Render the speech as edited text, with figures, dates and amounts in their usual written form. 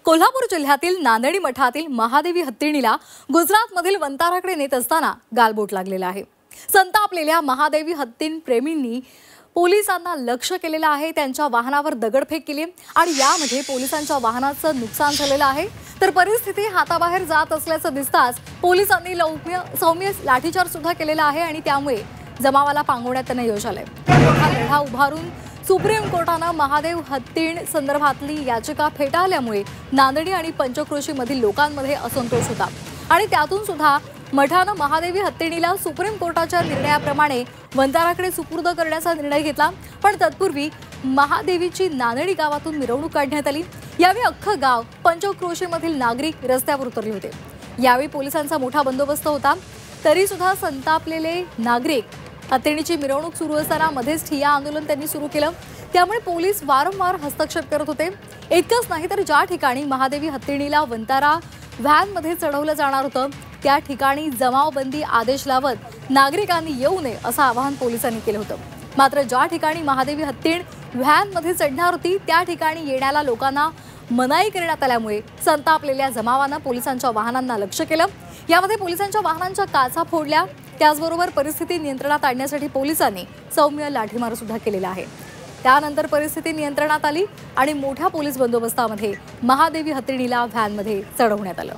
कोल्हापूर जिल्ह्यातील नांदेडी मठातील महादेवी हत्तीणीला गुजरातमधील वंताराकडे नेत असताना गालबोट लागलेला आहे। संतापलेल्या महादेवी हत्तीण प्रेमींनी पोलिसांना लक्ष केलेलं आहे। त्यांच्या वाहनावर दगडफेक केली आणि यामध्ये पोलिसांच्या वाहनाचं नुकसान झालेलं आहे। तर परिस्थिती हाताबाहेर जात असल्याचं दिसताच पोलिसांनी सौम्य लाठीचार्ज सुद्धा केलेला आहे आणि त्यामुळे जमावाला पांगवण्यात त्यांना यश आलंय। हा लढा उभारून सुप्रीम कोर्टाने महादेव हत्तीण संदर्भातली याचिका फेटाळल्यामुळे नांदेडी आणि पंचक्रोशीमधील लोकांमध्ये असंतोष होता आणि त्यातून सुद्धा मठाने महादेवी हत्तीणीला सुप्रीम कोर्टाच्या निर्णयाप्रमाणे वंताराकडे सुपूर्द करण्याचा निर्णय घेतला। पण तत्पूर्वी महादेवीची नांदेडी गावातून मिरवणूक काढण्यात आली। यावेळी अख्खं गाव पंचक्रोशीमधील नागरिक रस्त्यावर उतरले होते। यावेळी पोलिसांचा मोठा बंदोबस्त होता। तरी सुद्धा संतापलेले नागरिक हत्तीणीची मिरवणूक सुरू असताना मध्येच ठिय्या आंदोलन त्यांनी सुरू केलं। त्यामुळे पोलीस वारंवार हस्तक्षेप करत होते। इतकंच नाही तर ज्या ठिकाणी महादेवी हत्तीणीला वंतारा व्हॅनमध्ये चढवलं जाणार होतं त्या ठिकाणी जमावबंदी आदेश लावत नागरिकांनी येऊ नये असं आवाहन पोलिसांनी केलं होतं। मात्र ज्या ठिकाणी महादेवी हत्तीण व्हॅनमध्ये चढणार होती त्या ठिकाणी येण्याला लोकांना मनाई करण्यात आल्यामुळे संतापलेल्या जमावानं पोलिसांच्या वाहनांना लक्ष केलं। यामध्ये पोलिसांच्या वाहनांच्या काचा फोडल्या। त्याचबरोबर परिस्थिती नियंत्रणात आणण्यासाठी पोलिसांनी सौम्य लाठीमार सुद्धा केलेला आहे। त्यानंतर परिस्थिती नियंत्रणात आली आणि मोठ्या पोलीस बंदोबस्तामध्ये महादेवी हत्तीणीला व्हॅनमध्ये चढवण्यात आलं।